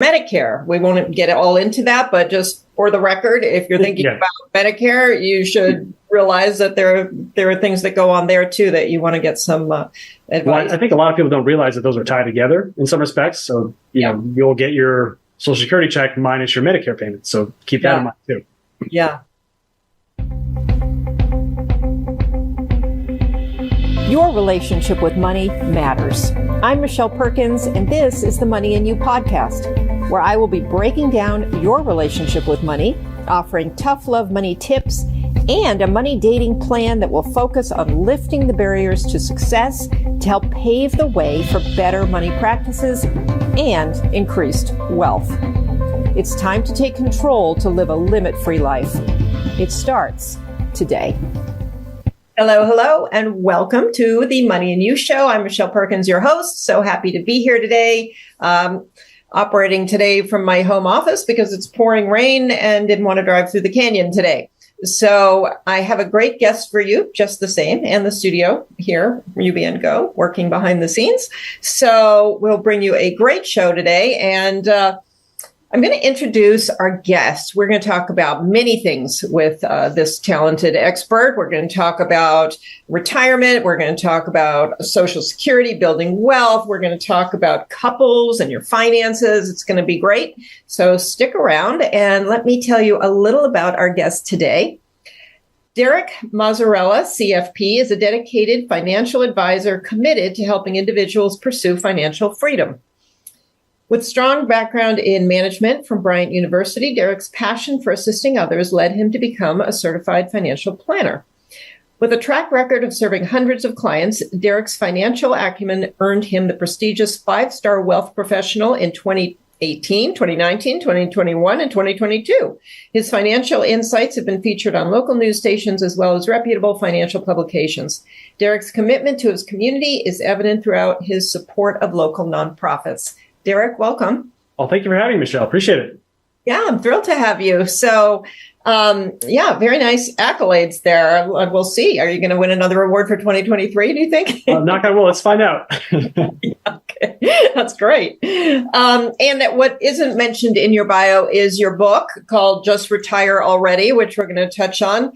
Medicare. We won't get all into that, but just for the record, if you're thinking about Medicare, you should realize that there are things that go on there too that you want to get some advice. Well, I think a lot of people don't realize that those are tied together in some respects. So, you know, you'll get your Social Security check minus your Medicare payment. So keep that in mind too. Yeah. Your relationship with money matters. I'm Michelle Perkins, and this is the Money and You podcast, where I will be breaking down your relationship with money, offering tough love money tips, and a money dating plan that will focus on lifting the barriers to success to help pave the way for better money practices and increased wealth. It's time to take control to live a limit-free life. It starts today. Hello, and welcome to the Money and You Show. I'm Michelle Perkins, your host. So happy to be here today. Operating today from my home office because it's pouring rain and didn't want to drive through the canyon today. So I have a great guest for you, just the same, and the studio here, UBN Go, working behind the scenes. So we'll bring you a great show today. And I'm going to introduce our guest. We're going to talk about many things with this talented expert. We're going to talk about retirement. We're going to talk about Social Security, building wealth. We're going to talk about couples and your finances. It's going to be great. So stick around and let me tell you a little about our guest today. Derek Mazzarella, CFP, is a dedicated financial advisor committed to helping individuals pursue financial freedom. With strong background in management from Bryant University, Derek's passion for assisting others led him to become a certified financial planner. With a track record of serving hundreds of clients, Derek's financial acumen earned him the prestigious 5-star wealth professional in 2018, 2019, 2021, and 2022. His financial insights have been featured on local news stations as well as reputable financial publications. Derek's commitment to his community is evident throughout his support of local nonprofits. Derek, welcome. Well, thank you for having me, Michelle. Appreciate it. Yeah, I'm thrilled to have you. So, very nice accolades there. We'll see. Are you going to win another award for 2023, do you think? Knock on wood. Let's find out. Okay, that's great. And that what isn't mentioned in your bio is your book called Just Retire Already, which we're going to touch on.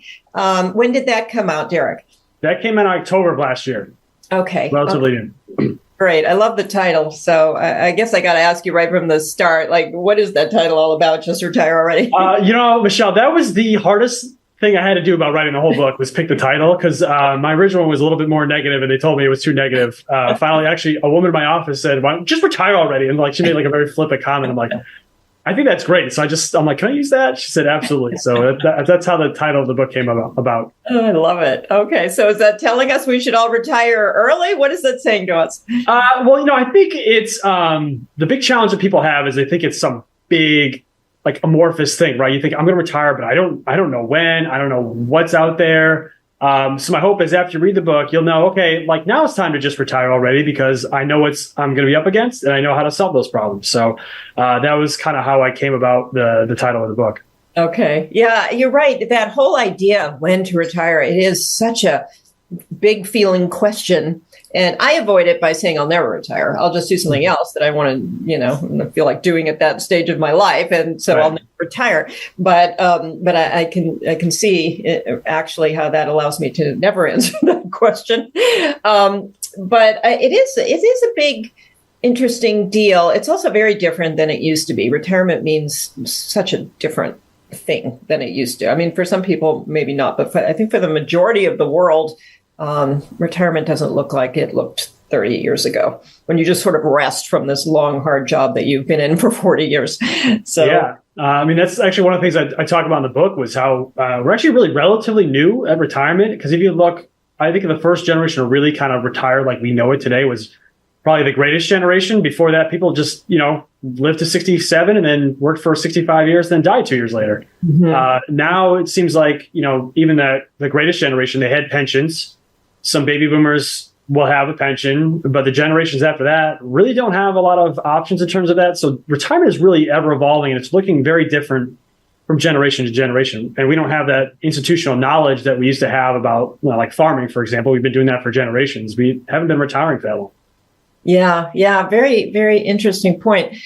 When did that come out, Derek? That came out in October of last year. Okay. Relatively new. Great. I love the title. So I guess I got to ask you right from the start, like, what is that title all about? Just Retire Already? Michelle, that was the hardest thing I had to do about writing the whole book was pick the title because my original one was a little bit more negative and they told me it was too negative. Finally, actually, a woman in my office said, "Why don't you just retire already?" And she made a very flippant comment. I'm like, I think that's great. So I'm like, can I use that? She said, absolutely. So that's how the title of the book came about. Oh, I love it. Okay. So is that telling us we should all retire early? What is that saying to us? I think it's the big challenge that people have is they think it's some big, amorphous thing, right? You think I'm going to retire, but I don't know when, I don't know what's out there. So my hope is after you read the book, you'll know, okay, now it's time to just retire already because I know what I'm going to be up against and I know how to solve those problems. So that was kind of how I came about the title of the book. Okay. Yeah, you're right. That whole idea of when to retire, it is such a big feeling question. And I avoid it by saying I'll never retire. I'll just do something else that I want to, feel like doing at that stage of my life. And so I'll never retire. But I can see actually how that allows me to never answer that question. But it is a big, interesting deal. It's also very different than it used to be. Retirement means such a different thing than it used to. I mean, for some people, maybe not. But I think for the majority of the world, retirement doesn't look like it looked 30 years ago when you just sort of rest from this long, hard job that you've been in for 40 years. So, yeah, that's actually one of the things I talk about in the book was how we're actually really relatively new at retirement. Because if you look, I think the first generation to really kind of retire like we know it today was probably the greatest generation. Before that, people just, lived to 67 and then worked for 65 years, then died 2 years later. Mm-hmm. Now it seems like, even the greatest generation, they had pensions. Some baby boomers will have a pension, but the generations after that really don't have a lot of options in terms of that. So retirement is really ever evolving and it's looking very different from generation to generation. And we don't have that institutional knowledge that we used to have about farming, for example. We've been doing that for generations. We haven't been retiring for that long. Yeah. Very, very interesting point.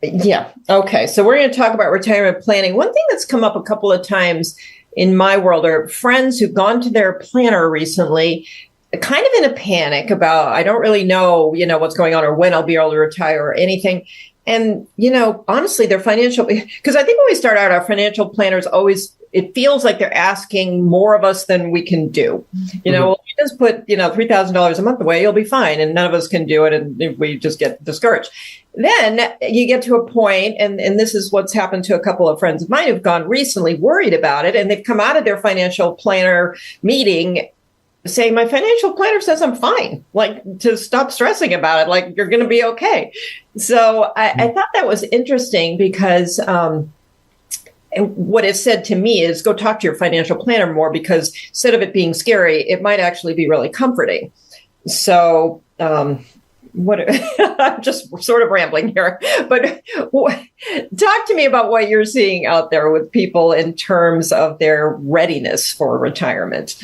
Yeah. Okay. So we're going to talk about retirement planning. One thing that's come up a couple of times in my world are friends who've gone to their planner recently, kind of in a panic about, I don't really know, what's going on or when I'll be able to retire or anything. And, honestly, their financial, because I think when we start out, our financial planners always, it feels like they're asking more of us than we can do. Well, you just put, $3,000 a month away, you'll be fine. And none of us can do it. And we just get discouraged. Then you get to a point, and this is what's happened to a couple of friends of mine who've gone recently worried about it. And they've come out of their financial planner meeting saying, my financial planner says I'm fine, like to stop stressing about it, like you're going to be okay. So I thought that was interesting because what it said to me is go talk to your financial planner more, because instead of it being scary, it might actually be really comforting. So I'm just sort of rambling here, but talk to me about what you're seeing out there with people in terms of their readiness for retirement.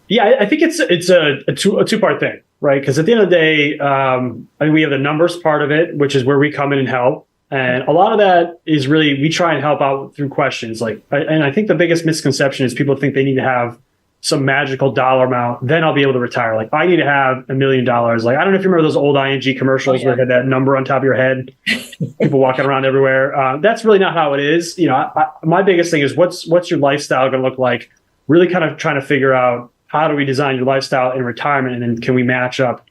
Yeah, I think it's a two-part thing, right? Because at the end of the day, I think we have the numbers part of it, which is where we come in and help. And a lot of that is really, we try and help out through questions. And I think the biggest misconception is people think they need to have some magical dollar amount, then I'll be able to retire. Like, I need to have $1 million. Like, I don't know if you remember those old ING commercials where they had that number on top of your head, people walking around everywhere. That's really not how it is. My biggest thing is what's your lifestyle going to look like? Really kind of trying to figure out, how do we design your lifestyle in retirement? And then can we match up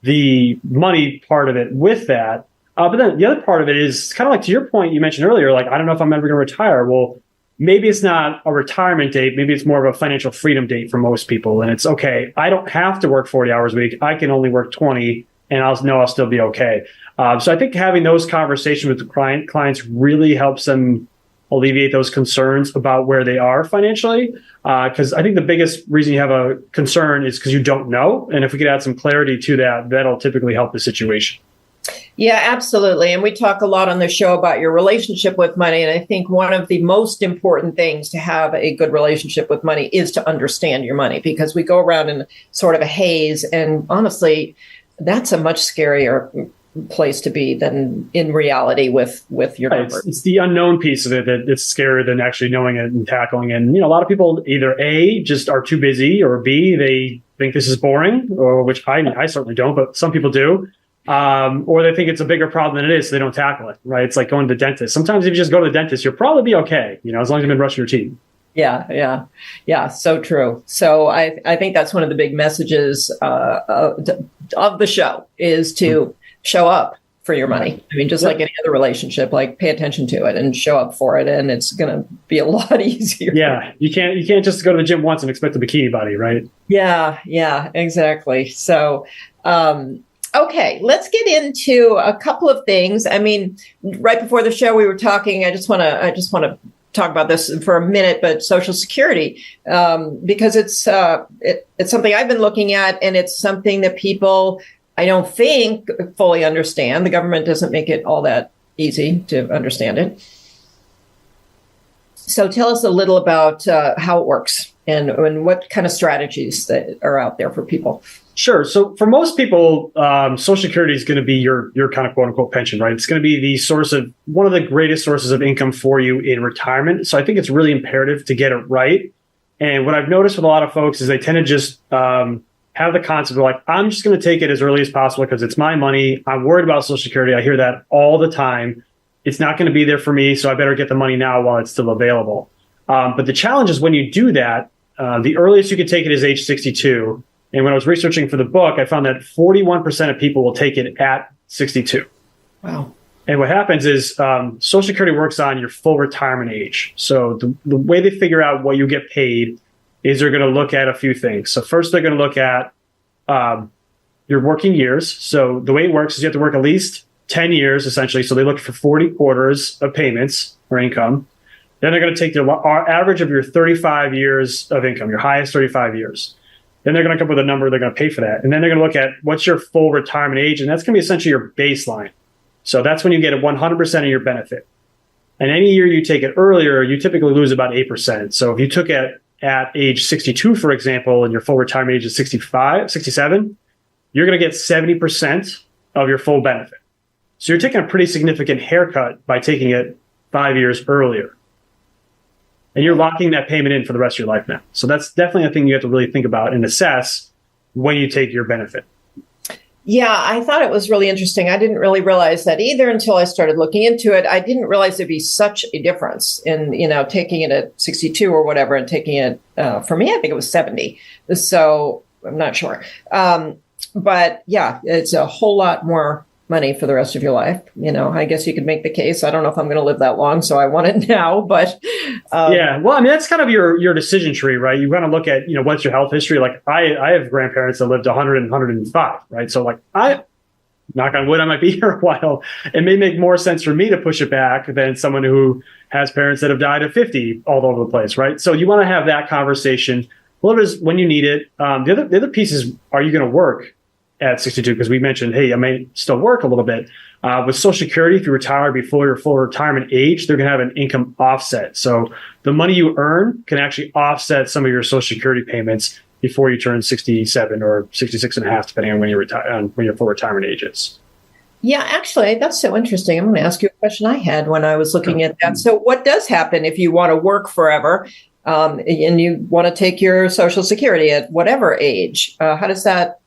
the money part of it with that? But then the other part of it is kind of like to your point you mentioned earlier, like, I don't know if I'm ever going to retire. Well, maybe it's not a retirement date. Maybe it's more of a financial freedom date for most people. And it's okay. I don't have to work 40 hours a week. I can only work 20 and I'll still be okay. So I think having those conversations with the clients really helps them alleviate those concerns about where they are financially. Because I think the biggest reason you have a concern is because you don't know. And if we could add some clarity to that, that'll typically help the situation. Yeah, absolutely. And we talk a lot on the show about your relationship with money. And I think one of the most important things to have a good relationship with money is to understand your money, because we go around in sort of a haze. And honestly, that's a much scarier place to be than in reality with your numbers. It's the unknown piece of it that it's scarier than actually knowing it and tackling it. And, a lot of people either A, just are too busy, or B, they think this is boring, or which I certainly don't, but some people do. Or they think it's a bigger problem than it is, so they don't tackle it, right? It's like going to the dentist. Sometimes if you just go to the dentist, you'll probably be okay, as long as you've been brushing your teeth. Yeah. So true. So I think that's one of the big messages of the show is to show up for your money. I mean, just like any other relationship, like pay attention to it and show up for it, and it's going to be a lot easier. Yeah, you can't just go to the gym once and expect a bikini body, right? Yeah, exactly. So, okay, let's get into a couple of things. I mean, right before the show, we were talking. I just want to talk about this for a minute, but Social Security, because it's something I've been looking at, and it's something that people, I don't think, fully understand. The government doesn't make it all that easy to understand it. So tell us a little about how it works and what kind of strategies that are out there for people. Sure. So for most people, Social Security is going to be your kind of quote unquote pension, right? It's going to be the source of one of the greatest sources of income for you in retirement. So I think it's really imperative to get it right. And what I've noticed with a lot of folks is they tend to just have the concept of like, I'm just going to take it as early as possible because it's my money. I'm worried about Social Security. I hear that all the time. It's not going to be there for me, so I better get the money now while it's still available. But the challenge is when you do that, the earliest you can take it is age 62. And when I was researching for the book, I found that 41% of people will take it at 62. Wow. And what happens is Social Security works on your full retirement age. So the way they figure out what you get paid is they're going to look at a few things. So first, they're going to look at your working years. So the way it works is you have to work at least 10 years, essentially. So they look for 40 quarters of payments or income. Then they're going to take the average of your 35 years of income, your highest 35 years. Then they're going to come up with a number they're going to pay for that. And then they're going to look at what's your full retirement age. And that's going to be essentially your baseline. So that's when you get 100% of your benefit. And any year you take it earlier, you typically lose about 8%. So if you took it at age 62, for example, and your full retirement age is 67, you're going to get 70% of your full benefit. So you're taking a pretty significant haircut by taking it 5 years earlier. And you're locking that payment in for the rest of your life now. So that's definitely a thing you have to really think about and assess when you take your benefit. Yeah, I thought it was really interesting. I didn't really realize that either until I started looking into it. I didn't realize there'd be such a difference in, taking it at 62 or whatever and taking it, for me, I think it was 70. So I'm not sure. But yeah, it's a whole lot more money for the rest of your life. I guess you could make the case. I don't know if I'm going to live that long, so I want it now, but. Yeah. Well, I mean, that's kind of your decision tree, right? You want to look at, what's your health history? Like I have grandparents that lived 100 and 105, right? So like knock on wood, I might be here a while. It may make more sense for me to push it back than someone who has parents that have died at 50 all over the place, right? So you want to have that conversation. Well, it is when you need it. The other piece is, are you going to work at 62? Because we mentioned, hey, I may still work a little bit. With Social Security, if you retire before your full retirement age, they're going to have an income offset. So the money you earn can actually offset some of your Social Security payments before you turn 67 or 66 and a half, depending on when you retire, when your full retirement age is. Yeah, actually, that's so interesting. I'm going to ask you a question I had when I was looking at that. So what does happen if you want to work forever and you want to take your Social Security at whatever age? How does that?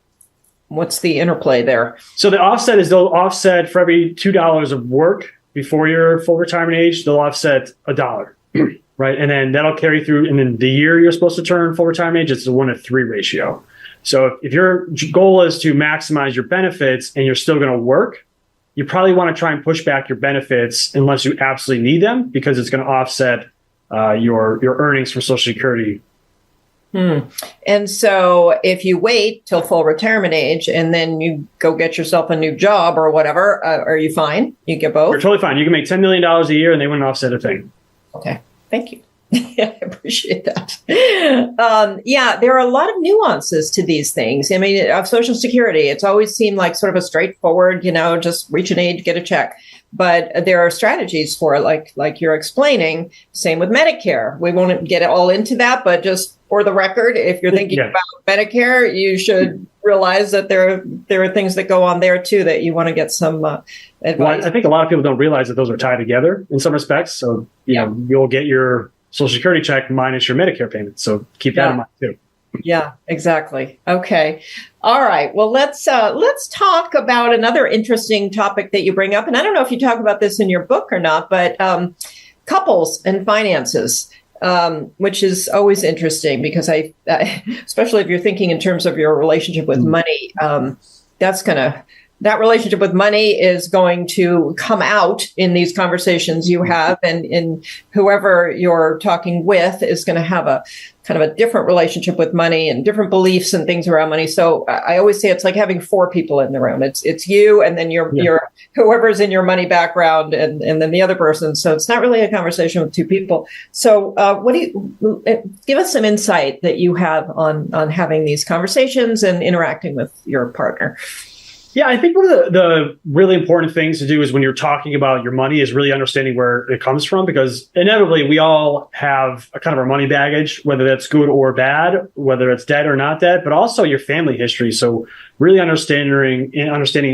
What's the interplay there? So the offset is they'll offset for every $2 of work before your full retirement age, they'll offset $1, right? And then that'll carry through. And then the year you're supposed to turn full retirement age, it's a 1-to-3 ratio. So if your goal is to maximize your benefits and you're still going to work, you probably want to try and push back your benefits unless you absolutely need them, because it's going to offset your earnings from Social Security. And so if you wait till full retirement age and then you go get yourself a new job or whatever, are you fine? You get both? You're totally fine. You can make $10 million a year and they wouldn't offset a thing. Okay. Thank you. I appreciate that. Yeah, there are a lot of nuances to these things. I mean, of Social Security, it's always seemed like sort of a straightforward, just reach an age, get a check. But there are strategies for it, like you're explaining. Same with Medicare. We won't get all into that, but just for the record, if you're thinking about Medicare, you should realize that there are things that go on there too that you want to get some advice. Well, I think a lot of people don't realize that those are tied together in some respects. So you'll get your Social Security check minus your Medicare payment. So keep that in mind too. Yeah, exactly. Okay. All right. Well, let's talk about another interesting topic that you bring up. And I don't know if you talk about this in your book or not, but couples and finances, which is always interesting because especially if you're thinking in terms of your relationship with money, that relationship with money is going to come out in these conversations you have, and whoever you're talking with is going to have a kind of a different relationship with money and different beliefs and things around money. So I always say it's like having 4 people in the room. It's you, and then your whoever's in your money background, and then the other person. So it's not really a conversation with 2 people. So what do you give us some insight that you have on having these conversations and interacting with your partner? Yeah, I think one of the really important things to do is when you're talking about your money is really understanding where it comes from, because inevitably we all have a kind of our money baggage, whether that's good or bad, whether it's debt or not debt, but also your family history. So really understanding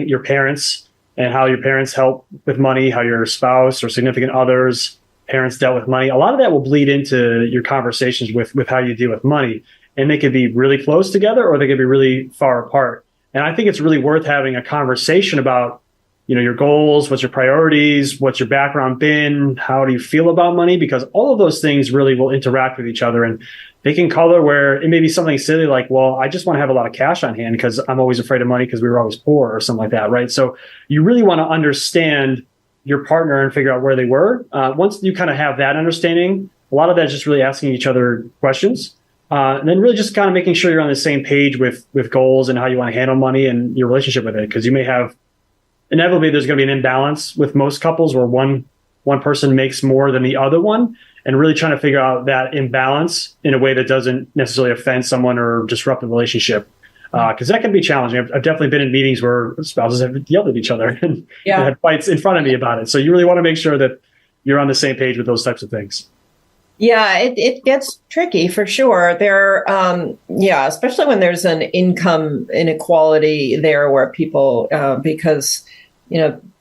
your parents and how your parents help with money, how your spouse or significant others, parents dealt with money. A lot of that will bleed into your conversations with how you deal with money. And they could be really close together or they could be really far apart. And I think it's really worth having a conversation about, your goals, what's your priorities, what's your background been, how do you feel about money? Because all of those things really will interact with each other, and they can color where it may be something silly like, well, I just want to have a lot of cash on hand because I'm always afraid of money because we were always poor or something like that, right? So you really want to understand your partner and figure out where they were. Once you kind of have that understanding, a lot of that is just really asking each other questions. And then really just kind of making sure you're on the same page with goals and how you want to handle money and your relationship with it. Because you may have, inevitably, there's going to be an imbalance with most couples where one person makes more than the other one, and really trying to figure out that imbalance in a way that doesn't necessarily offend someone or disrupt the relationship. Because that can be challenging. I've definitely been in meetings where spouses have yelled at each other and had fights in front of me about it. So you really want to make sure that you're on the same page with those types of things. Yeah, it gets tricky for sure. There, especially when there's an income inequality there where people, because,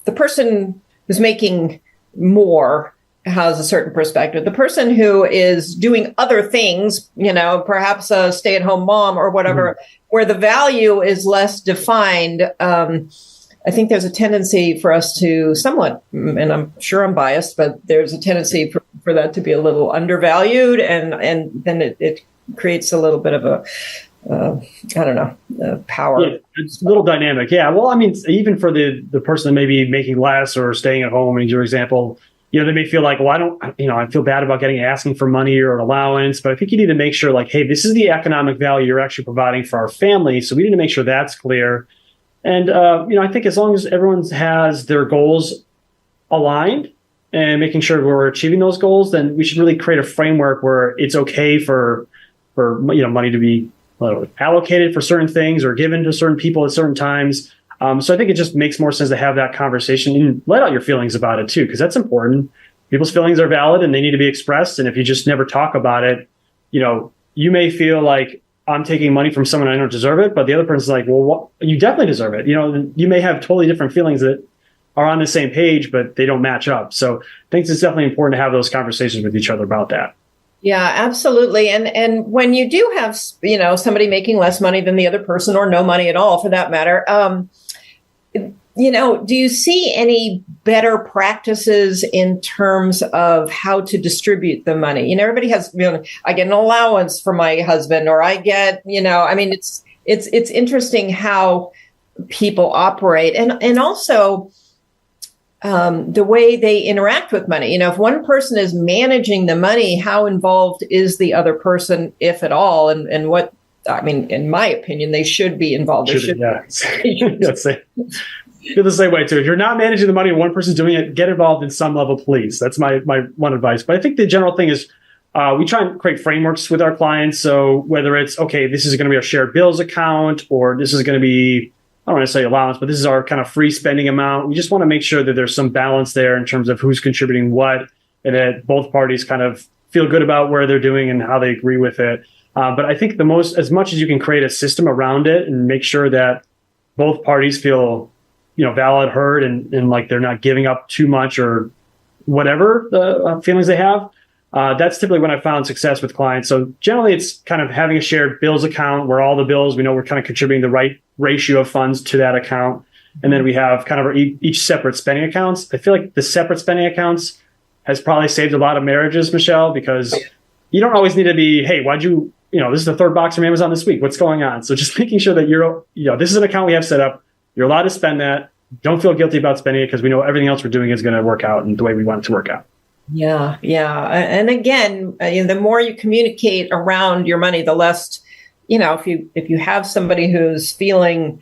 the person who's making more has a certain perspective. The person who is doing other things, perhaps a stay-at-home mom or whatever, where the value is less defined, I think there's a tendency for us to somewhat, and I'm sure I'm biased, but there's a tendency for that to be a little undervalued, and then it creates a little bit of a power. Yeah, it's a little dynamic. Yeah. Well, I mean, even for the person that may be making less or staying at home, in your example, they may feel like, well, I feel bad about asking for money or an allowance, but I think you need to make sure like, hey, this is the economic value you're actually providing for our family. So we need to make sure that's clear. And, I think as long as everyone has their goals aligned and making sure we're achieving those goals, then we should really create a framework where it's okay for money to be allocated for certain things or given to certain people at certain times. So I think it just makes more sense to have that conversation and let out your feelings about it too, because that's important. People's feelings are valid and they need to be expressed. And if you just never talk about it, you may feel like I'm taking money from someone I don't deserve it, but the other person's like, well, you definitely deserve it. You may have totally different feelings that are on the same page, but they don't match up. So I think it's definitely important to have those conversations with each other about that. Yeah, absolutely. And when you do have, somebody making less money than the other person or no money at all for that matter, do you see any better practices in terms of how to distribute the money? Everybody has, I get an allowance for my husband, or I get, it's interesting how people operate and also the way they interact with money. If one person is managing the money, how involved is the other person, if at all? And what, in my opinion, they should be involved. Feel the same way too. If you're not managing the money and one person's doing it, get involved in some level, please. That's my one advice. But I think the general thing is we try and create frameworks with our clients. So whether it's, okay, this is going to be our shared bills account, or this is going to be, I don't want to say allowance, but this is our kind of free spending amount. We just want to make sure that there's some balance there in terms of who's contributing what, and that both parties kind of feel good about where they're doing and how they agree with it. But I think as much as you can create a system around it and make sure that both parties feel valid, heard, and like they're not giving up too much or whatever the feelings they have. That's typically when I found success with clients. So generally it's kind of having a shared bills account where all the bills, we know we're kind of contributing the right ratio of funds to that account. And then we have kind of each separate spending accounts. I feel like the separate spending accounts has probably saved a lot of marriages, Michelle, because you don't always need to be, hey, why'd you, this is the third box from Amazon this week. What's going on? So just making sure that this is an account we have set up. You're allowed to spend that. Don't feel guilty about spending it because we know everything else we're doing is going to work out in the way we want it to work out. Yeah. And again, the more you communicate around your money, the less, if you have somebody who's feeling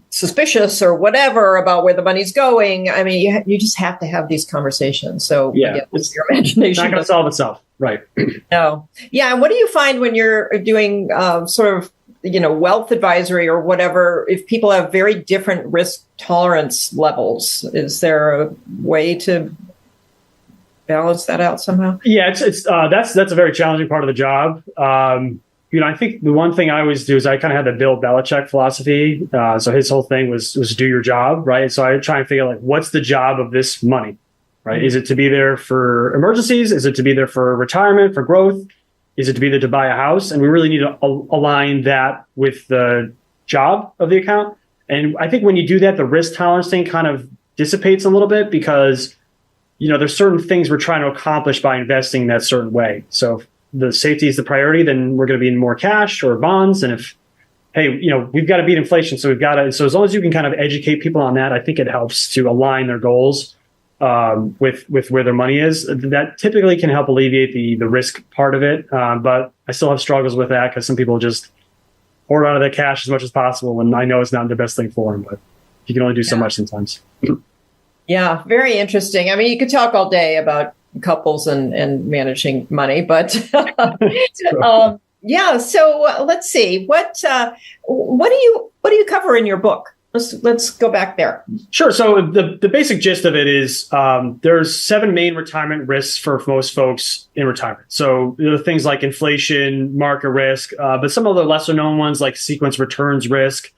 suspicious or whatever about where the money's going, you just have to have these conversations. So it's your imagination. It's not going to solve itself. Right. No. Yeah. And what do you find when you're doing sort of, wealth advisory or whatever, if people have very different risk tolerance levels? Is there a way to balance that out somehow? Yeah, it's that's a very challenging part of the job. I think the one thing I always do is I kind of had the Bill Belichick philosophy. So his whole thing was do your job, right? So I try and figure like, what's the job of this money, right? Mm-hmm. Is it to be there for emergencies? Is it to be there for retirement, for growth? Is it to be there to buy a house? And we really need to align that with the job of the account. And I think when you do that, the risk tolerance thing kind of dissipates a little bit because, there's certain things we're trying to accomplish by investing that certain way. So if the safety is the priority, then we're going to be in more cash or bonds. And if, hey, we've got to beat inflation. So so as long as you can kind of educate people on that, I think it helps to align their goals with where their money is. That typically can help alleviate the risk part of it. But I still have struggles with that because some people just hoard out of their cash as much as possible. And I know it's not the best thing for them, but you can only do so much sometimes. Yeah, very interesting. You could talk all day about couples and managing money, but So let's see. What do you cover in your book? Let's go back there. Sure. So the basic gist of it is there's 7 main retirement risks for most folks in retirement. So there are things like inflation, market risk, but some of the lesser known ones like sequence returns risk,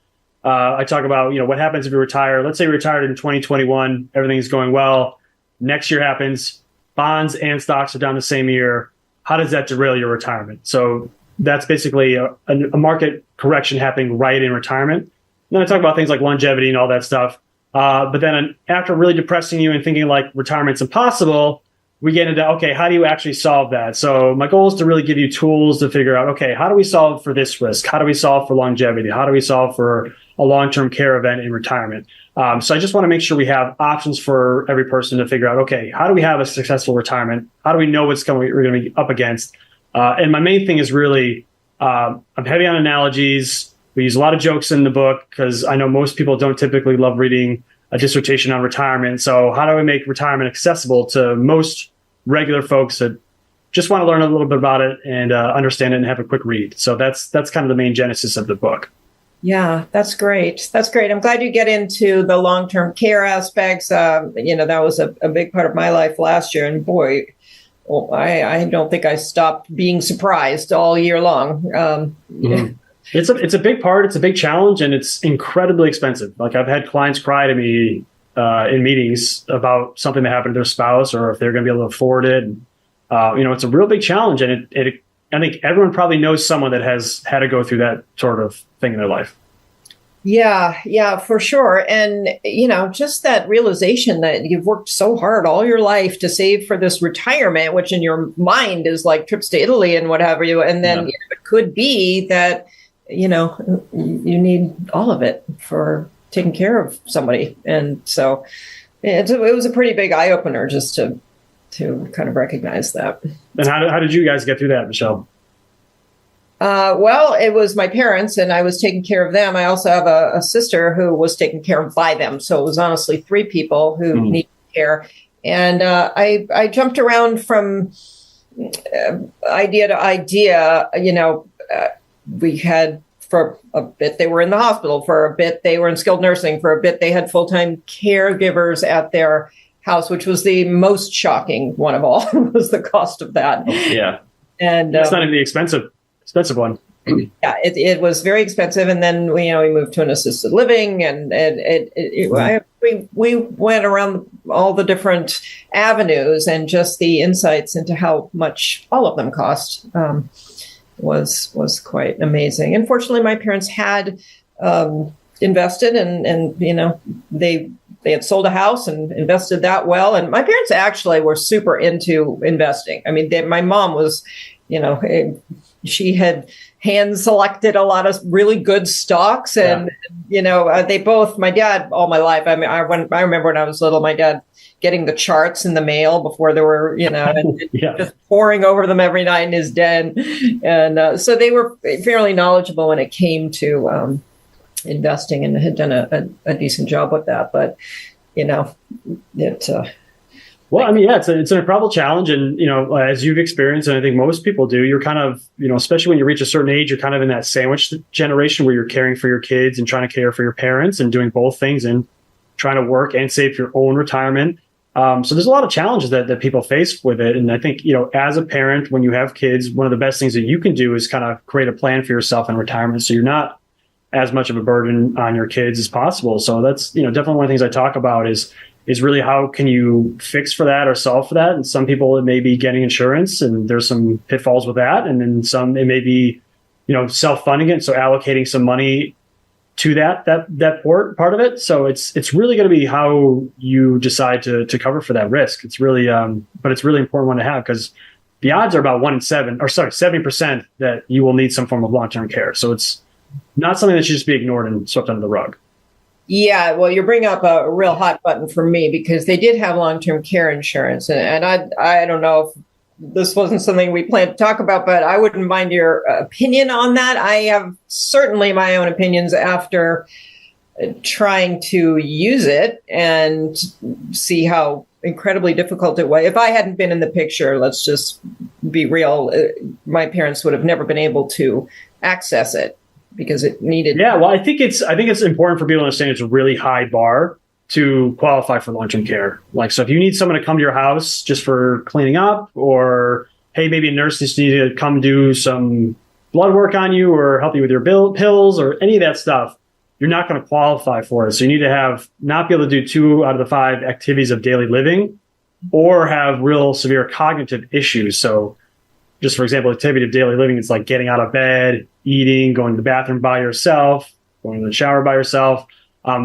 I talk about, what happens if you retire. Let's say you retired in 2021, everything's going well. Next year happens, bonds and stocks are down the same year. How does that derail your retirement? So that's basically a market correction happening right in retirement. And then I talk about things like longevity and all that stuff. But then after really depressing you and thinking like retirement's impossible, we get into, okay, how do you actually solve that? So my goal is to really give you tools to figure out, okay, how do we solve for this risk? How do we solve for longevity? How do we solve for a long-term care event in retirement? So I just want to make sure we have options for every person to figure out, okay, how do we have a successful retirement? How do we know we're going to be up against? And my main thing is really, I'm heavy on analogies. We use a lot of jokes in the book because I know most people don't typically love reading a dissertation on retirement. So how do we make retirement accessible to most regular folks that just want to learn a little bit about it and understand it and have a quick read? So that's kind of the main genesis of the book. Yeah, that's great. That's great. I'm glad you get into the long-term care aspects. That was a big part of my life last year. And boy, I don't think I stopped being surprised all year long. Mm-hmm. It's a big part. It's a big challenge, and it's incredibly expensive. Like I've had clients cry to me in meetings about something that happened to their spouse, or if they're going to be able to afford it. And, it's a real big challenge, and I think everyone probably knows someone that has had to go through that sort of thing in their life. Yeah, for sure. And, just that realization that you've worked so hard all your life to save for this retirement, which in your mind is like trips to Italy and what have you. And then it could be that, you need all of it for taking care of somebody. And so it was a pretty big eye opener just to kind of recognize that. And how did you guys get through that, Michelle? Well, it was my parents and I was taking care of them. I also have a sister who was taken care of by them. So it was honestly three people who needed care. And I jumped around from idea to idea. We had for a bit, they were in the hospital. For a bit, they were in skilled nursing. For a bit, they had full-time caregivers at their house, which was the most shocking one of all, was the cost of that. Yeah. And it's not even the expensive one. Yeah, it was very expensive. And then we moved to an assisted living, and we went around all the different avenues, and just the insights into how much all of them cost was quite amazing. And fortunately, my parents had invested, and they had sold a house and invested that well. And my parents actually were super into investing. I mean, my mom was, she had hand selected a lot of really good stocks, and they both. My dad, all my life. I mean, I remember when I was little, my dad getting the charts in the mail before there were, and just poring over them every night in his den, and so they were fairly knowledgeable when it came to investing, and had done a decent job with that. But well, I mean, it's an incredible challenge. And, as you've experienced, and I think most people do, you're kind of, especially when you reach a certain age, you're kind of in that sandwich generation where you're caring for your kids and trying to care for your parents and doing both things and trying to work and save for your own retirement. So there's a lot of challenges that people face with it. And I think, as a parent, when you have kids, one of the best things that you can do is kind of create a plan for yourself in retirement, so you're not as much of a burden on your kids as possible. So that's, definitely one of the things I talk about is really how can you fix for that or solve for that. And some people, it may be getting insurance, and there's some pitfalls with that. And then some, it may be, self-funding it. So allocating some money to that part of it. So it's really going to be how you decide to cover for that risk. It's really, but it's really important one to have, because the odds are about 70% that you will need some form of long-term care. So it's not something that should just be ignored and swept under the rug. Yeah, well, you bring up a real hot button for me, because they did have long-term care insurance. And I don't know if this wasn't something we planned to talk about, but I wouldn't mind your opinion on that. I have certainly my own opinions after trying to use it and see how incredibly difficult it was. If I hadn't been in the picture, let's just be real, my parents would have never been able to access it, because it needed. Yeah, well, I think it's important for people to understand it's a really high bar to qualify for long-term care. Like, so if you need someone to come to your house just for cleaning up, or hey, maybe a nurse just needs to come do some blood work on you or help you with your pills or any of that stuff, you're not going to qualify for it. So you need to not be able to do 2 out of the 5 activities of daily living, or have real severe cognitive issues. So just for example, activity of daily living, it's like getting out of bed, eating, going to the bathroom by yourself, going to the shower by yourself.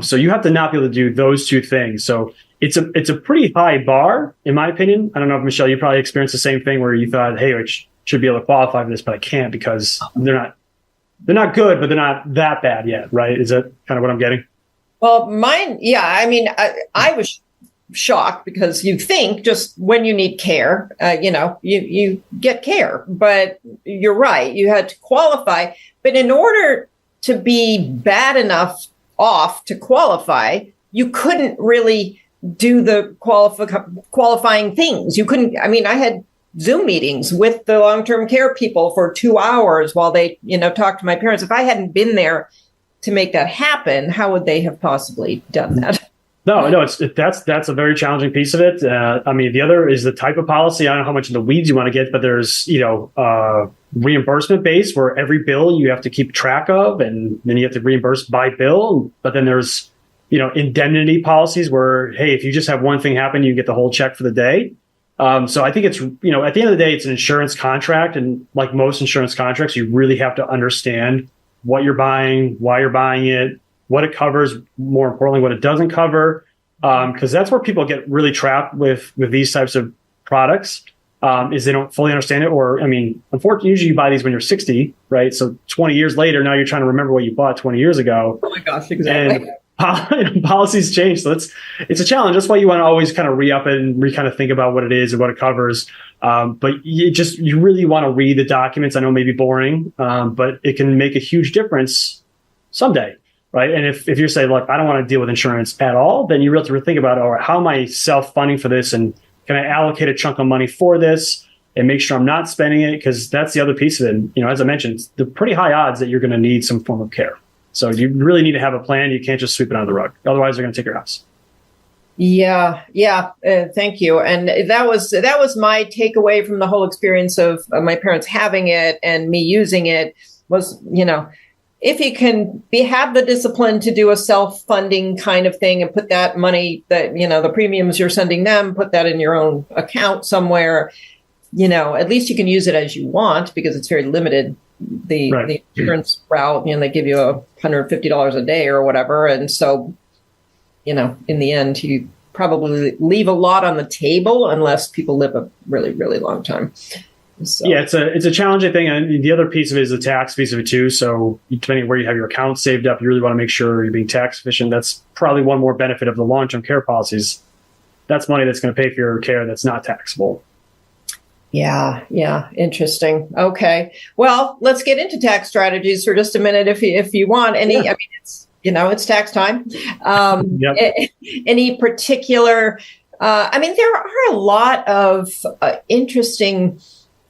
So you have to not be able to do those 2 things. So it's a pretty high bar, in my opinion. I don't know if, Michelle, you probably experienced the same thing where you thought, hey, I should be able to qualify for this, but I can't because they're not good, but they're not that bad yet, right? Is that kind of what I'm getting? Well, mine, yeah. I mean, I was shocked because you think just when you need care, you get care. But you're right, you had to qualify. But in order to be bad enough off to qualify, you couldn't really do the qualifying things. You couldn't. I mean, I had Zoom meetings with the long-term care people for 2 hours while they, talked to my parents. If I hadn't been there to make that happen, how would they have possibly done that? No, that's a very challenging piece of it. I mean, the other is the type of policy. I don't know how much in the weeds you want to get, but there's, reimbursement base where every bill you have to keep track of, and then you have to reimburse by bill. But then there's, indemnity policies where, hey, if you just have one thing happen, you get the whole check for the day. So I think it's, at the end of the day, it's an insurance contract. And like most insurance contracts, you really have to understand what you're buying, why you're buying it, what it covers, more importantly, what it doesn't cover. Because that's where people get really trapped with these types of products, is they don't fully understand it. Or, I mean, unfortunately, usually you buy these when you're 60, right? So 20 years later, now you're trying to remember what you bought 20 years ago. Oh my gosh, exactly. And policies change. So it's a challenge. That's why you want to always kind of re-up it and kind of think about what it is and what it covers. But you really want to read the documents. I know it may be boring, but it can make a huge difference someday, right? And if you're saying, look, I don't want to deal with insurance at all, then you really have to think about, all right, how am I self-funding for this? And can I allocate a chunk of money for this and make sure I'm not spending it? Because that's the other piece of it. As I mentioned, they're pretty high odds that you're going to need some form of care. So you really need to have a plan. You can't just sweep it under the rug. Otherwise, they're going to take your house. Yeah. Thank you. And that was my takeaway from the whole experience of my parents having it and me using it was, if you can have the discipline to do a self-funding kind of thing and put that money that, the premiums you're sending them, put that in your own account somewhere, at least you can use it as you want because it's very limited. The insurance route, they give you $150 a day or whatever. And so, in the end, you probably leave a lot on the table unless people live a really, really long time. So. Yeah, it's a challenging thing. And the other piece of it is the tax piece of it too. So depending on where you have your account saved up, you really want to make sure you're being tax efficient. That's probably one more benefit of the long-term care policies. That's money that's going to pay for your care that's not taxable. Yeah. Interesting. Okay. Well, let's get into tax strategies for just a minute if you want any. Yeah. I mean, it's tax time. Any particular, there are a lot of interesting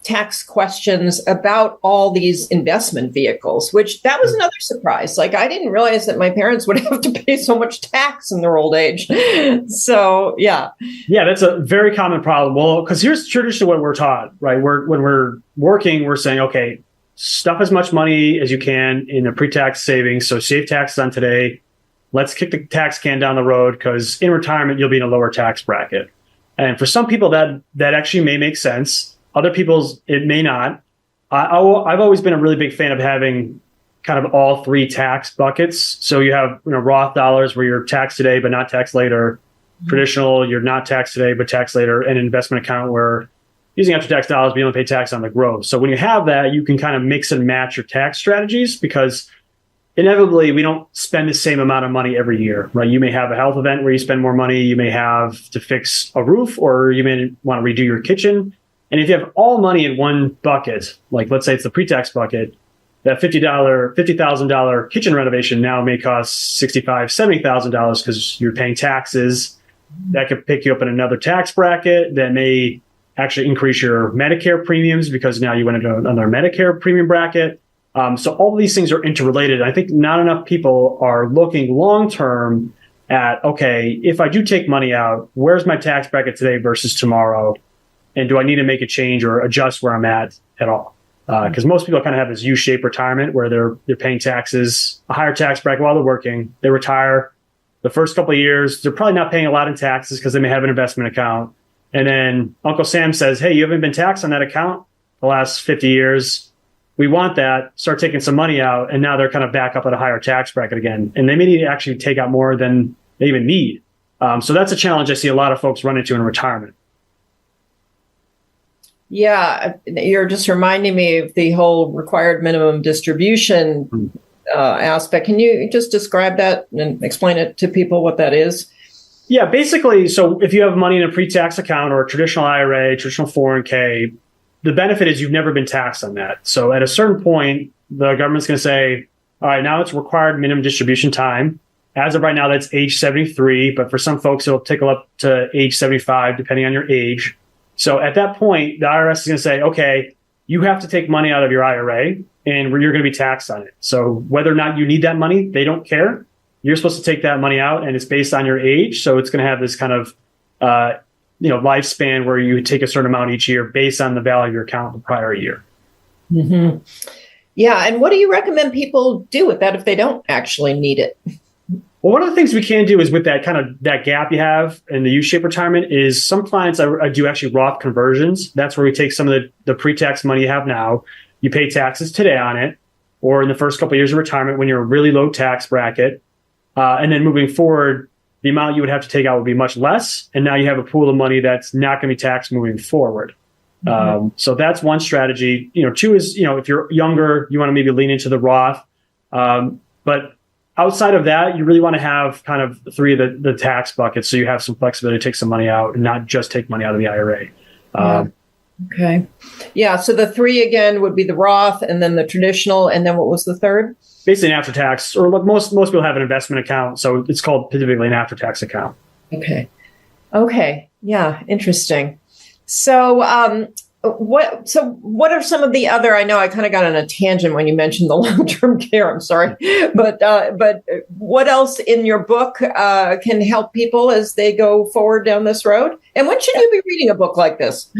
tax questions about all these investment vehicles, which that was another surprise. Like, I didn't realize that my parents would have to pay so much tax in their old age. So, yeah. Yeah, that's a very common problem. Well, because here's traditionally what we're taught, right? When we're working, we're saying, okay, stuff as much money as you can in a pre-tax savings. So save taxes on today. Let's kick the tax can down the road because in retirement, you'll be in a lower tax bracket. And for some people, that actually may make sense. Other people's, it may not. I've always been a really big fan of having kind of all 3 tax buckets. So you have Roth dollars where you're taxed today but not taxed later. Mm-hmm. Traditional, you're not taxed today but taxed later. And an investment account where using after-tax dollars, but you only pay tax on the growth. So when you have that, you can kind of mix and match your tax strategies because inevitably we don't spend the same amount of money every year, right? You may have a health event where you spend more money. You may have to fix a roof or you may want to redo your kitchen. And if you have all money in one bucket, like let's say it's the pre-tax bucket, that $50,000 kitchen renovation now may cost $65,000, $70,000 because you're paying taxes. That could pick you up in another tax bracket that may actually increase your Medicare premiums because now you went into another Medicare premium bracket. So all of these things are interrelated. I think not enough people are looking long-term at, okay, if I do take money out, where's my tax bracket today versus tomorrow? And do I need to make a change or adjust where I'm at all? Because most people kind of have this U-shaped retirement where they're paying taxes, a higher tax bracket while they're working. They retire. The first couple of years, they're probably not paying a lot in taxes because they may have an investment account. And then Uncle Sam says, hey, you haven't been taxed on that account the last 50 years. We want that. Start taking some money out. And now they're kind of back up at a higher tax bracket again. And they may need to actually take out more than they even need. So that's a challenge I see a lot of folks run into in retirement. Yeah, you're just reminding me of the whole required minimum distribution aspect. Can you just describe that and explain it to people what that is? Yeah, basically, so if you have money in a pre-tax account or a traditional IRA, traditional 401k, the benefit is you've never been taxed on that. So at a certain point, the government's going to say, all right, now it's required minimum distribution time. As of right now, that's age 73, but for some folks, it'll tickle up to age 75, depending on your age. So at that point, the IRS is going to say, okay, you have to take money out of your IRA and you're going to be taxed on it. So whether or not you need that money, they don't care. You're supposed to take that money out and it's based on your age. So it's going to have this kind of, lifespan where you take a certain amount each year based on the value of your account the prior year. Mm-hmm. Yeah. And what do you recommend people do with that if they don't actually need it? Well, one of the things we can do is with that kind of that gap you have in the U-shaped retirement is some clients I do actually Roth conversions. That's where we take some of the pre-tax money you have now. You pay taxes today on it, or in the first couple of years of retirement when you're a really low tax bracket. And then moving forward, the amount you would have to take out would be much less. And now you have a pool of money that's not going to be taxed moving forward. Mm-hmm. So that's one strategy. Two is, if you're younger, you want to maybe lean into the Roth. But outside of that, you really want to have kind of three of the tax buckets. So you have some flexibility to take some money out and not just take money out of the IRA. Okay. Yeah. So the three again would be the Roth and then the traditional. And then what was the third? Basically an after tax, or look, most people have an investment account. So it's called typically an after tax account. Okay. Yeah. Interesting. So, what are some of the other, I know I kind of got on a tangent when you mentioned the long-term care, I'm sorry, but what else in your book can help people as they go forward down this road? And when should you be reading a book like this?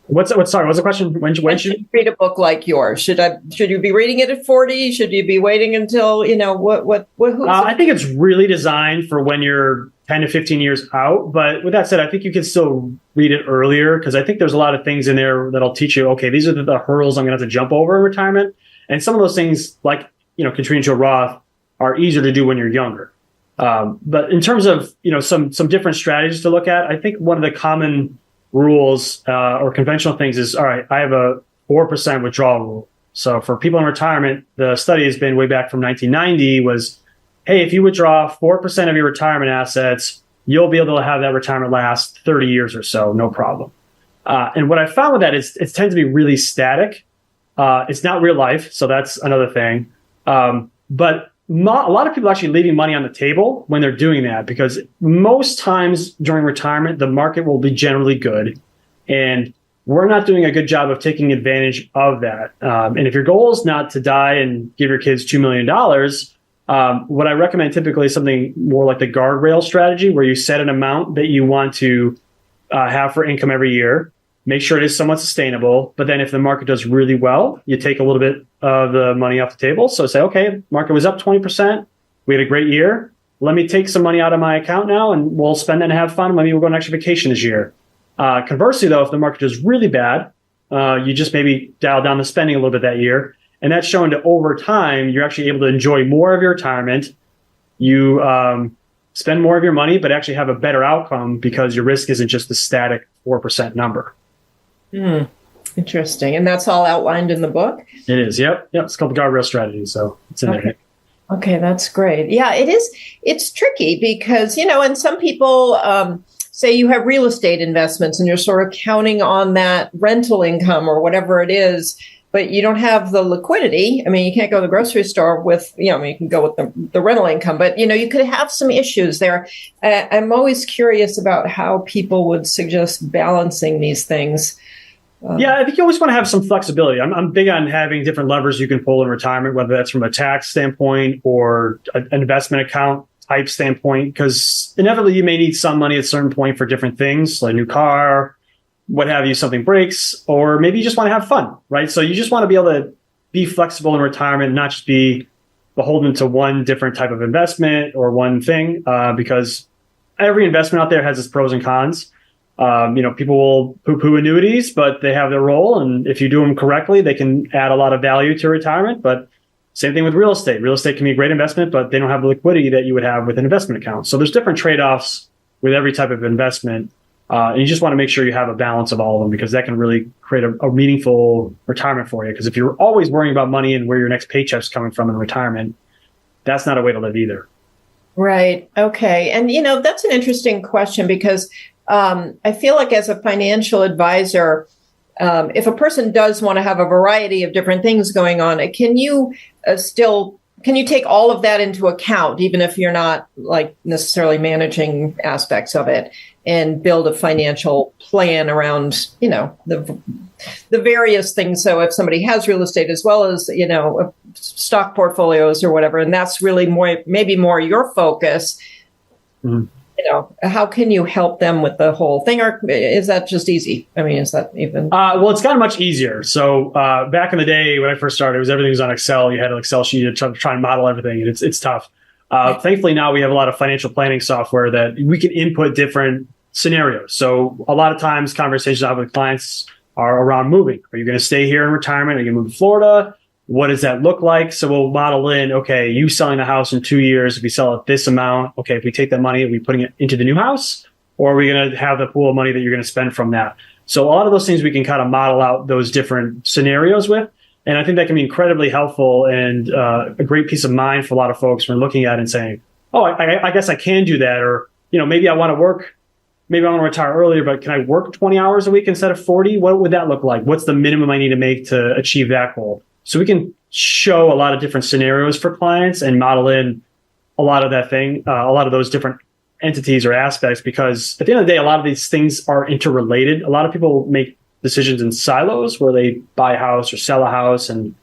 What's the question? When should you read a book like yours? Should you be reading it at 40? Should you be waiting until, I think it's really designed for when you're 10 to 15 years out. But with that said, I think you can still read it earlier because I think there's a lot of things in there that'll teach you, okay, these are the hurdles I'm going to have to jump over in retirement. And some of those things like, contributing to a Roth are easier to do when you're younger. But in terms of, some different strategies to look at, I think one of the common rules or conventional things is, all right, I have a 4% withdrawal rule. So for people in retirement, the study has been way back from 1990 was, hey, if you withdraw 4% of your retirement assets, you'll be able to have that retirement last 30 years or so, no problem. And what I found with that is it tends to be really static. It's not real life, so that's another thing. But a lot of people are actually leaving money on the table when they're doing that because most times during retirement, the market will be generally good. And we're not doing a good job of taking advantage of that. And if your goal is not to die and give your kids $2 million, what I recommend typically is something more like the guardrail strategy where you set an amount that you want to have for income every year. Make sure it is somewhat sustainable. But then if the market does really well, you take a little bit of the money off the table. So say, okay, market was up 20%. We had a great year. Let me take some money out of my account now and we'll spend it and have fun. Maybe we'll go on an extra vacation this year. Conversely, though, if the market is really bad, you just maybe dial down the spending a little bit that year. And that's shown that over time, you're actually able to enjoy more of your retirement. You spend more of your money, but actually have a better outcome because your risk isn't just the static 4% number. Interesting. And that's all outlined in the book? It is. Yep. It's called the guardrail strategy. So it's in there. Okay, that's great. Yeah, it is. It's tricky because, and some people say you have real estate investments and you're sort of counting on that rental income or whatever it is, but you don't have the liquidity. I mean, you can't go to the grocery store with, you can go with the rental income, but, you could have some issues there. I'm always curious about how people would suggest balancing these things. Yeah, I think you always want to have some flexibility. I'm big on having different levers you can pull in retirement, whether that's from a tax standpoint or an investment account type standpoint, because inevitably you may need some money at a certain point for different things, like a new car, what have you, something breaks, or maybe you just want to have fun, right? So you just want to be able to be flexible in retirement, not just be beholden to one different type of investment or one thing, because every investment out there has its pros and cons. People will poo-poo annuities, but they have their role. And if you do them correctly, they can add a lot of value to retirement. But same thing with real estate. Real estate can be a great investment, but they don't have the liquidity that you would have with an investment account. So there's different trade-offs with every type of investment. And you just want to make sure you have a balance of all of them, because that can really create a meaningful retirement for you. Because if you're always worrying about money and where your next paycheck's coming from in retirement, that's not a way to live either. Right. Okay. And, that's an interesting question, because I feel like as a financial advisor, if a person does want to have a variety of different things going on, can you take all of that into account, even if you're not like necessarily managing aspects of it, and build a financial plan around, the various things? So if somebody has real estate as well as, stock portfolios or whatever, and that's really maybe more your focus, how can you help them with the whole thing? Or is that just easy? I mean, is that even? Well, it's gotten much easier. So back in the day when I first started, everything was on Excel. You had an Excel sheet to try and model everything, and it's tough. Thankfully, now we have a lot of financial planning software that we can input different scenarios. So a lot of times conversations I have with clients are around moving. Are you going to stay here in retirement? Are you going to move to Florida? What does that look like? So we'll model in, okay, you selling the house in 2 years, if we sell it this amount, okay, if we take that money, are we putting it into the new house? Or are we going to have the pool of money that you're going to spend from that? So a lot of those things we can kind of model out those different scenarios with. And I think that can be incredibly helpful and a great peace of mind for a lot of folks when looking at it and saying, oh, I guess I can do that. Or, maybe I want to work. Maybe I want to retire earlier, but can I work 20 hours a week instead of 40? What would that look like? What's the minimum I need to make to achieve that goal? So we can show a lot of different scenarios for clients and model in a lot of a lot of those different entities or aspects, because at the end of the day, a lot of these things are interrelated. A lot of people make decisions in silos where they buy a house or sell a house and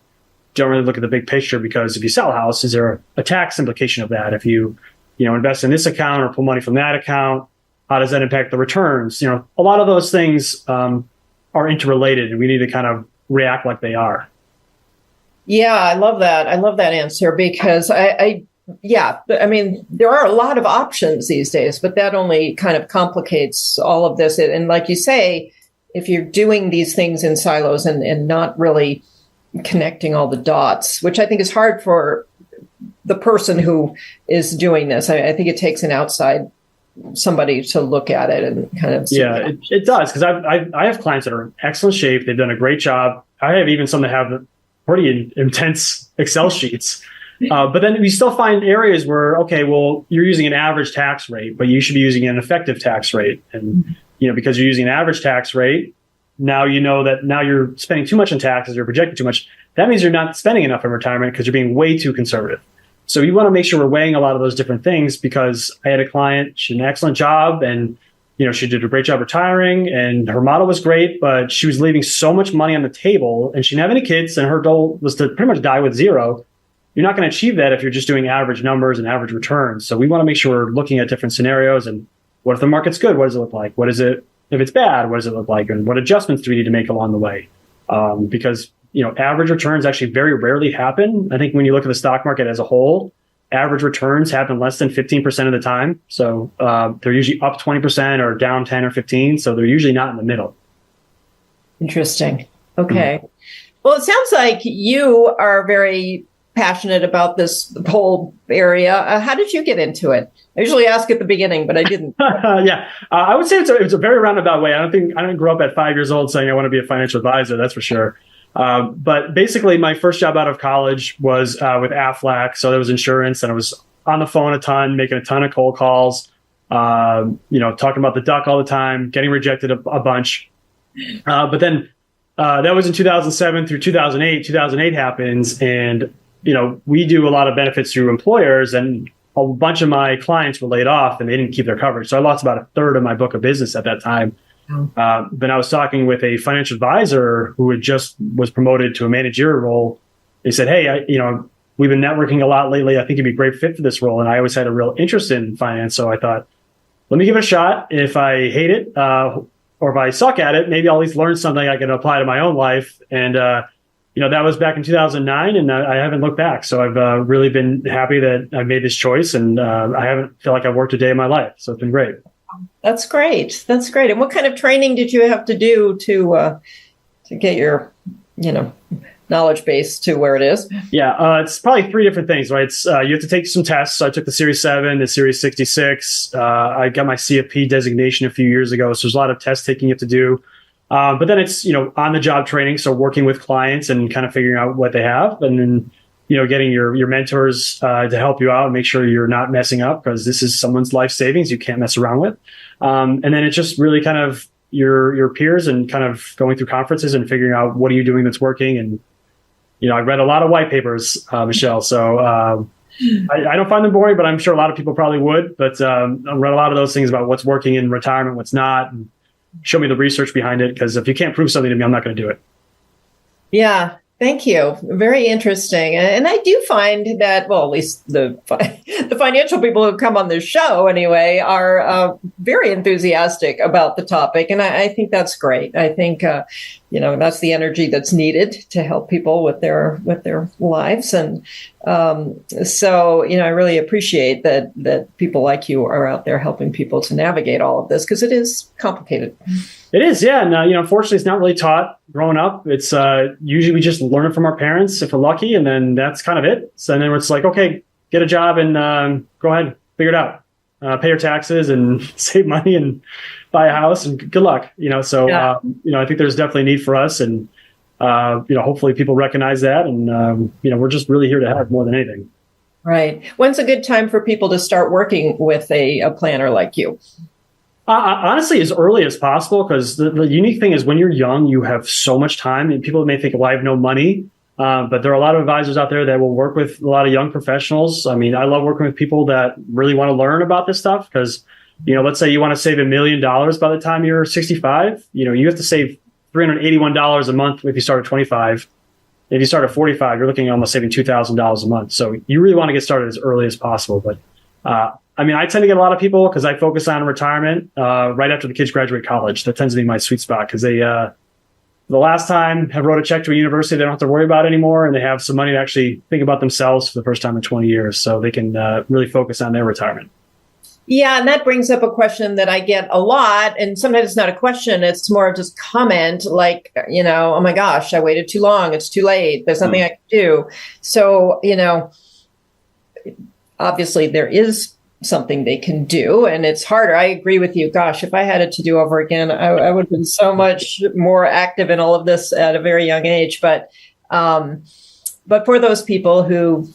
don't really look at the big picture, because if you sell a house, is there a tax implication of that? If you, invest in this account or pull money from that account, how does that impact the returns? A lot of those things are interrelated, and we need to kind of react like they are. Yeah, I love that. I love that answer, because I mean, there are a lot of options these days, but that only kind of complicates all of this. And like you say, if you're doing these things in silos and not really connecting all the dots, which I think is hard for the person who is doing this. I think it takes an outside somebody to look at it and kind of see. Yeah, it does, because I have clients that are in excellent shape. They've done a great job. I have even some that have pretty intense Excel sheets. But then we still find areas where, okay, well, you're using an average tax rate, but you should be using an effective tax rate. And, because you're using an average tax rate, now that now you're spending too much in taxes, you're projecting too much. That means you're not spending enough in retirement because you're being way too conservative. So you want to make sure we're weighing a lot of those different things, because I had a client, she did an excellent job, and she did a great job retiring, and her model was great, but she was leaving so much money on the table, and she didn't have any kids, and her goal was to pretty much die with zero. You're not going to achieve that if you're just doing average numbers and average returns. So we want to make sure we're looking at different scenarios. And what if the market's good? What does it look like? What is it if it's bad? What does it look like? And what adjustments do we need to make along the way? Because average returns actually very rarely happen. I think when you look at the stock market as a whole, average returns happen less than 15% of the time. So they're usually up 20% or down 10 or 15. So they're usually not in the middle. Interesting. Okay. Mm-hmm. Well, it sounds like you are very passionate about this whole area. How did you get into it? I usually ask at the beginning, but I didn't. Yeah. I would say it's a very roundabout way. I didn't grow up at 5 years old saying I want to be a financial advisor. That's for sure. But basically, my first job out of college was with Aflac. So there was insurance, and I was on the phone a ton, making a ton of cold calls, talking about the duck all the time, getting rejected a bunch. But then that was in 2007 through 2008. 2008 happens, and we do a lot of benefits through employers, and a bunch of my clients were laid off and they didn't keep their coverage. So I lost about a third of my book of business at that time. Then I was talking with a financial advisor who was promoted to a managerial role. They said, hey, we've been networking a lot lately. I think you'd be a great fit for this role. And I always had a real interest in finance. So I thought, let me give it a shot. If I hate it, or if I suck at it, maybe I'll at least learn something I can apply to my own life. And, that was back in 2009, and I haven't looked back. So I've really been happy that I made this choice, and I haven't feel like I've worked a day in my life. So it's been great. That's great. That's great. And what kind of training did you have to do to get your, knowledge base to where it is? Yeah, it's probably three different things, right? It's you have to take some tests. So I took the Series 7, the Series 66. I got my CFP designation a few years ago. So there's a lot of test taking you have to do. But then it's, on the job training. So working with clients and kind of figuring out what they have, and then, getting your mentors to help you out and make sure you're not messing up, because this is someone's life savings you can't mess around with. And then it's just really kind of your peers and kind of going through conferences and figuring out what are you doing that's working. And, I read a lot of white papers, Michelle. So I don't find them boring, but I'm sure a lot of people probably would. But I read a lot of those things about what's working in retirement, what's not, and show me the research behind it. Because if you can't prove something to me, I'm not going to do it. Yeah. Thank you. Very interesting. And I do find that, well, at least the financial people who come on this show anyway are very enthusiastic about the topic. And I think that's great. I think, that's the energy that's needed to help people with their lives. And so, I really appreciate that people like you are out there helping people to navigate all of this, because it is complicated. It is, yeah. And, unfortunately, it's not really taught growing up. It's usually we just learn it from our parents if we're lucky, and then that's kind of it. So then it's like, okay, get a job and go ahead, figure it out. Pay your taxes and save money and buy a house and good luck. So, yeah. I think there's definitely a need for us, and, hopefully people recognize that. And, we're just really here to help more than anything. Right. When's a good time for people to start working with a planner like you? Honestly, as early as possible, because the unique thing is when you're young, you have so much time, and people may think, well, I have no money. But there are a lot of advisors out there that will work with a lot of young professionals. I mean, I love working with people that really want to learn about this stuff, because, let's say you want to save $1 million by the time you're 65, you have to save $381 a month if you start at 25. If you start at 45, you're looking at almost saving $2,000 a month. So you really want to get started as early as possible. But I tend to get a lot of people, because I focus on retirement right after the kids graduate college. That tends to be my sweet spot, because they, the last time, have wrote a check to a university they don't have to worry about anymore, and they have some money to actually think about themselves for the first time in 20 years. So they can really focus on their retirement. Yeah, and that brings up a question that I get a lot. And sometimes it's not a question, it's more of just comment like, oh my gosh, I waited too long. It's too late. There's nothing I can do. So, obviously there is something they can do, and it's harder. I agree with you. Gosh, if I had it to do over again, I would have been so much more active in all of this at a very young age. But for those people who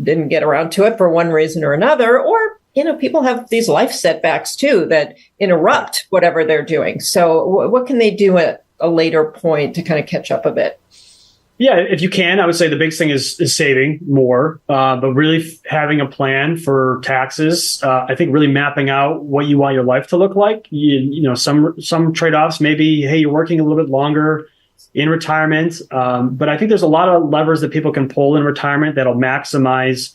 didn't get around to it for one reason or another, or, people have these life setbacks too that interrupt whatever they're doing. So what can they do at a later point to kind of catch up a bit? Yeah, if you can, I would say the biggest thing is saving more, but really having a plan for taxes. I think really mapping out what you want your life to look like. Some trade-offs, maybe, hey, you're working a little bit longer in retirement. But I think there's a lot of levers that people can pull in retirement that'll maximize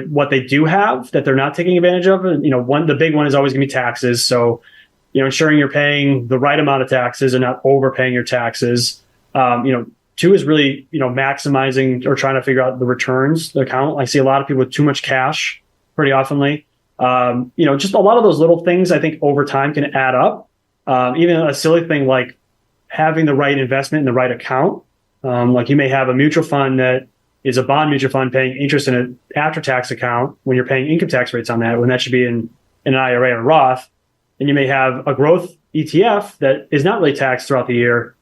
what they do have that they're not taking advantage of. And, the big one is always going to be taxes. So, ensuring you're paying the right amount of taxes and not overpaying your taxes. Two is really, maximizing or trying to figure out the returns, the account. I see a lot of people with too much cash pretty oftenly. Just a lot of those little things I think over time can add up. Even a silly thing like having the right investment in the right account. Like you may have a mutual fund that is a bond mutual fund paying interest in an after-tax account when you're paying income tax rates on that, when that should be in an IRA or Roth. And you may have a growth ETF that is not really taxed throughout the year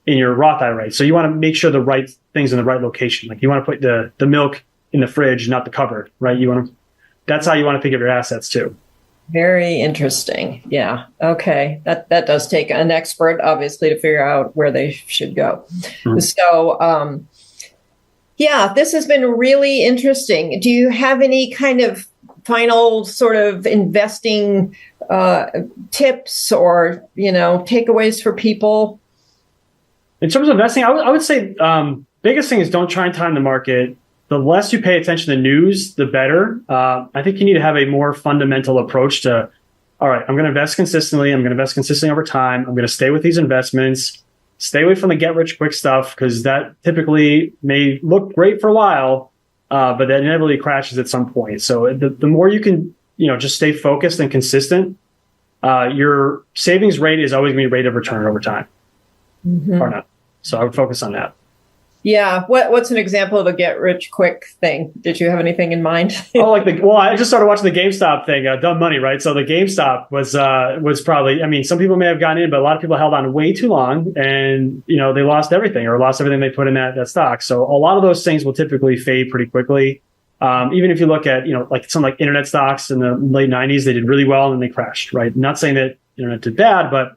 in your Roth IRA. So you want to make sure the right things in the right location. Like you want to put the milk in the fridge, not the cupboard, right? That's how you want to think of your assets too. Very interesting. Yeah. Okay. That does take an expert, obviously, to figure out where they should go. Mm-hmm. So, this has been really interesting. Do you have any kind of final sort of investing tips or, takeaways for people? In terms of investing, I would say biggest thing is don't try and time the market. The less you pay attention to news, the better. I think you need to have a more fundamental approach to all right, I'm going to invest consistently. I'm going to invest consistently over time. I'm going to stay with these investments, stay away from the get rich quick stuff, because that typically may look great for a while, but that inevitably crashes at some point. So the more you can, just stay focused and consistent, your savings rate is always going to be rate of return over time. Or not. So I would focus on that. Yeah. What's an example of a get rich quick thing? Did you have anything in mind? I just started watching the GameStop thing, Dumb Money, right? So the GameStop was probably, some people may have gotten in, but a lot of people held on way too long, and, they lost everything they put in that stock. So a lot of those things will typically fade pretty quickly. Even if you look at, some like internet stocks in the late 90s, they did really well and then they crashed, right? Not saying that internet did bad, but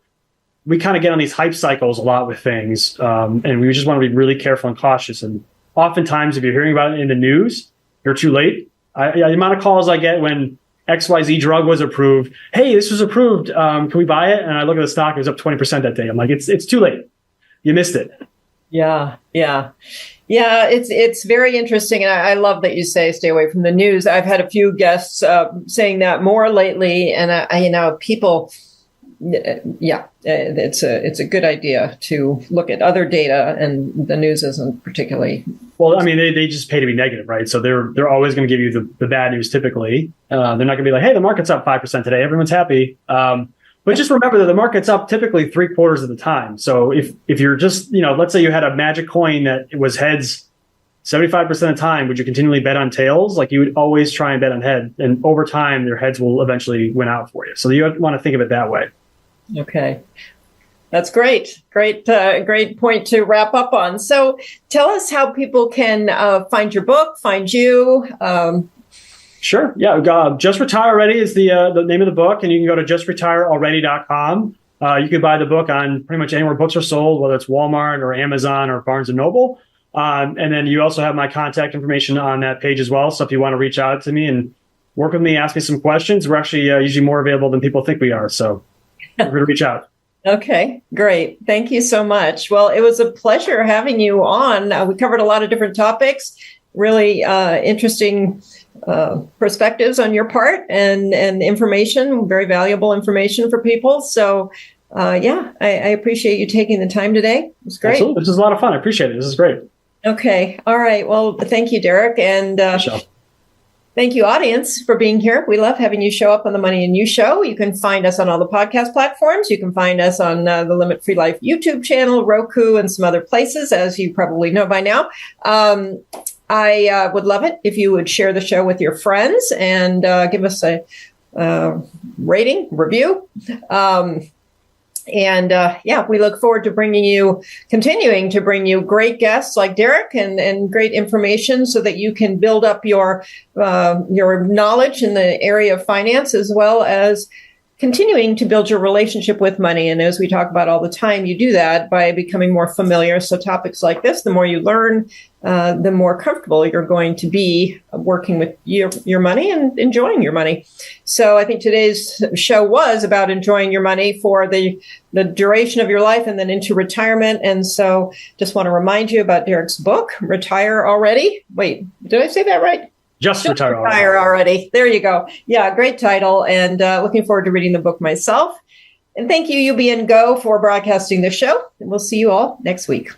we kind of get on these hype cycles a lot with things. And we just want to be really careful and cautious. And oftentimes, if you're hearing about it in the news, you're too late. The amount of calls I get when XYZ drug was approved, hey, this was approved, can we buy it? And I look at the stock, it was up 20% that day. I'm like, it's too late. You missed it. Yeah. It's very interesting. And I love that you say stay away from the news. I've had a few guests saying that more lately. And people... it's a good idea to look at other data, and the news isn't particularly well. They just pay to be negative, right? So they're always going to give you the bad news. Typically, they're not going to be like, "Hey, the market's up 5% today. Everyone's happy." But just remember that the market's up typically 3/4 of the time. So if you're just let's say you had a magic coin that it was heads 75% of the time, would you continually bet on tails? Like, you would always try and bet on head, and over time, their heads will eventually win out for you. So you want to think of it that way. Okay. That's great. Great point to wrap up on. So tell us how people can find your book, find you. Sure. Yeah. Just Retire Already is the name of the book, and you can go to justretirealready.com. You can buy the book on pretty much anywhere books are sold, whether it's Walmart or Amazon or Barnes & Noble. And then you also have my contact information on that page as well. So if you want to reach out to me and work with me, ask me some questions, we're actually usually more available than people think we are. So we're going to reach out. Okay, great. Thank you so much. Well, it was a pleasure having you on. We covered a lot of different topics, really interesting perspectives on your part, and information, very valuable information for people. So, I appreciate you taking the time today. It was great. Absolutely. This is a lot of fun. I appreciate it. This is great. Okay. All right. Well, thank you, Derek. And thank you, audience, for being here. We love having you show up on the Money and You Show. You can find us on all the podcast platforms. You can find us on the Limit Free Life YouTube channel, Roku, and some other places, as you probably know by now. I would love it if you would share the show with your friends and give us a rating, review. We look forward to continuing to bring you great guests like Derek and great information so that you can build up your knowledge in the area of finance, as well as continuing to build your relationship with money. And as we talk about all the time, you do that by becoming more familiar. So topics like this, the more you learn, the more comfortable you're going to be working with your money and enjoying your money. So I think today's show was about enjoying your money for the duration of your life and then into retirement. And so just want to remind you about Derek's book, Retire Already. Wait, did I say that right? Just Retire Already. There you go. Yeah, great title. And looking forward to reading the book myself. And thank you, UBN Go, for broadcasting the show. And we'll see you all next week.